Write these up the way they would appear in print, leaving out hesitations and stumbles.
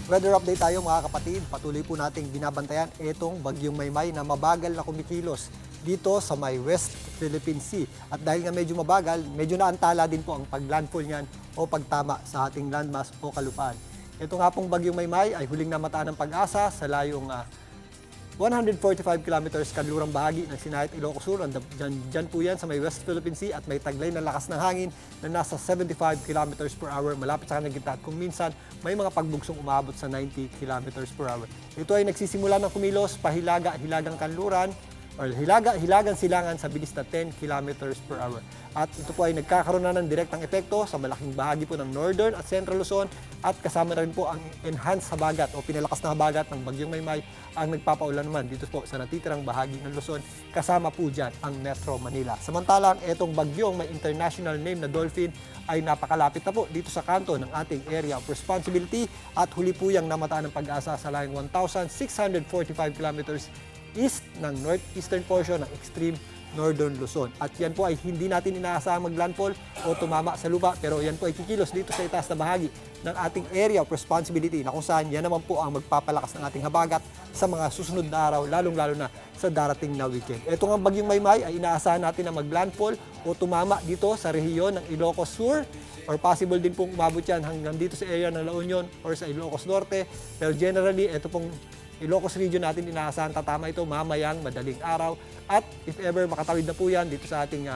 Weather update tayo mga kapatid. Patuloy po nating binabantayan itong bagyong Maymay na mabagal na kumikilos dito sa may West Philippine Sea. At dahil nga medyo mabagal, medyo naantala din po ang paglandfall niyan o pagtama sa ating landmass o kalupaan. Ito nga pong bagyong Maymay ay huling namataan ng pag-asa sa layong 145 kilometers kadlurang bahagi ng Sinayat, Ilocos Sur. Diyan po yan sa may West Philippine Sea at may taglay na lakas ng hangin na nasa 75 kilometers per hour malapit sa kanyang gitna at kung minsan may mga pagbugsong umabot sa 90 kilometers per hour. Ito ay nagsisimula ng kumilos pahilaga-hilagang kanluran or hilaga-hilagang silangan sa bilis na 10 kilometers per hour. At ito po ay nagkakaroon na ng direktang epekto sa malaking bahagi po ng Northern at Central Luzon at kasama na rin po ang enhanced habagat o pinalakas na habagat ng bagyong Maymay ang nagpapaulan naman dito po sa natitirang bahagi ng Luzon. Kasama po dyan ang Metro Manila. Samantalang itong bagyong may international name na Dolphin ay napakalapit na po dito sa kanto ng ating area of responsibility at huli po yung namataan ng pag-asa sa layong 1,645 kilometers east ng northeastern portion ng extreme Northern Luzon. At yan po ay hindi natin inaasahang maglandfall o tumama sa lupa, pero yan po ay kikilos dito sa itaas na bahagi ng ating area of responsibility na kung saan yan naman po ang magpapalakas ng ating habagat sa mga susunod na araw, lalong-lalo na sa darating na weekend. Ito nga bagyong Maymay ay inaasahan natin na maglandfall o tumama dito sa rehiyon ng Ilocos Sur or possible din pong umabot yan hanggang dito sa area ng La Union or sa Ilocos Norte. Pero generally, ito pong Ilocos region natin inaasahan tatama ito mamayang madaling araw at if ever makatawid na po yan dito sa ating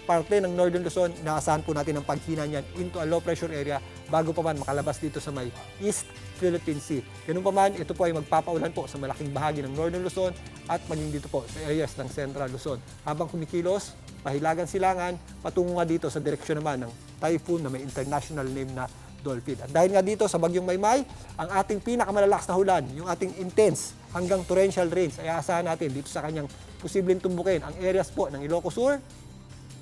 parte ng Northern Luzon, inaasahan po natin ang paghina niyan into a low pressure area bago pa man makalabas dito sa may East Philippine Sea. Ganun pa man, ito po ay magpapaulan po sa malaking bahagi ng Northern Luzon at maging dito po sa areas ng Central Luzon. Habang kumikilos, pahilagan silangan, patungo nga dito sa direksyon naman ng typhoon na may international name na Dolphin. At dahil nga dito sa bagyong Maymay, ang ating pinakamalalakas na hulan, yung ating intense hanggang torrential rains, ay aasahan natin dito sa kanyang posibleng tumbukin ang areas po ng Ilocos Sur,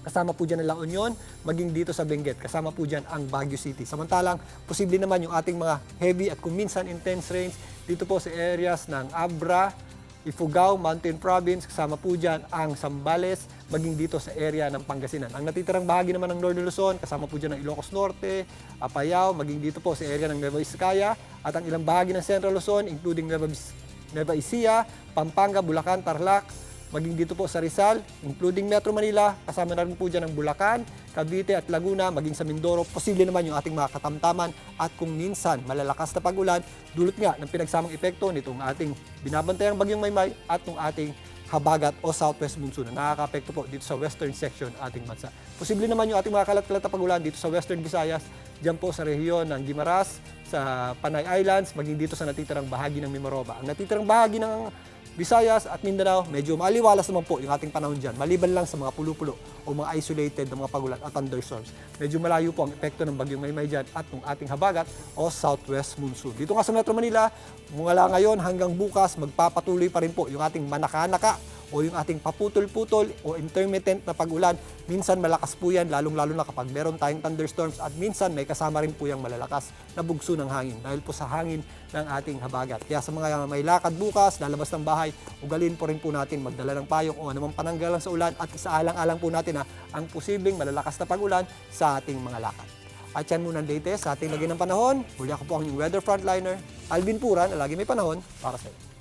kasama po dyan ang La Union, maging dito sa Benguet, kasama po dyan ang Baguio City. Samantalang, posible naman yung ating mga heavy at kung minsan intense rains dito po sa areas ng Abra, Ifugao, Mountain Province, kasama po dyan ang Zambales, maging dito sa area ng Pangasinan. Ang natitirang bahagi naman ng Northern Luzon, kasama po dyan ang Ilocos Norte, Apayao, maging dito po sa area ng Nueva Vizcaya, at ang ilang bahagi ng Central Luzon, including Nueva Ecija, Pampanga, Bulacan, Tarlac, maging dito po sa Rizal, including Metro Manila, kasama na rin po dyan ang Bulacan, Cavite at Laguna, maging sa Mindoro, posible naman yung ating mga katamtaman at kung minsan malalakas na pag-ulan, dulot nga ng pinagsamang epekto nitong ating binabantayang bagyong Maymay at ng ating habagat o southwest monsoon na nakaka-apekto po dito sa western section ating bansa. Posible naman yung ating mga kalat-kalat na pag-ulan dito sa western Visayas, dyan po sa rehiyon ng Guimaras, sa Panay Islands, maging dito sa natitirang bahagi ng Mimaropa. Ang natitirang bahagi ng Visayas at Mindanao, medyo maliwalas naman po yung ating panahon dyan, maliban lang sa mga pulo-pulo o mga isolated na mga pagulan at thunderstorms. Medyo malayo po ang epekto ng bagyong Maymay dyan at ng ating habagat o southwest monsoon. Dito nga sa Metro Manila, mula ngayon hanggang bukas, magpapatuloy pa rin po yung ating manaka-naka o yung ating paputol-putol o intermittent na pag-ulan. Minsan malakas po yan, lalong-lalo na kapag meron tayong thunderstorms at minsan may kasama rin po yung malalakas na bugso ng hangin dahil po sa hangin ng ating habagat. Kaya sa mga may lakad bukas, lalabas ng bahay, ugalin po rin po natin magdala ng payong o anumang pananggalang sa ulan at isaalang-alang po natin ang posibleng malalakas na pag-ulan sa ating mga lakad. At yan muna ang latest sa ating lagay ng panahon. Huli ako po ang inyong weather frontliner, Alvin Puran, na lagi may panahon para sa iyo.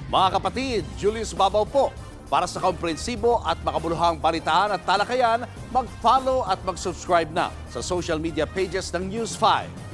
Mga kapatid, Julius Babaw po. Para sa komprehensibo at makabuluhang balitaan at talakayan, mag-follow at mag-subscribe na sa social media pages ng News 5.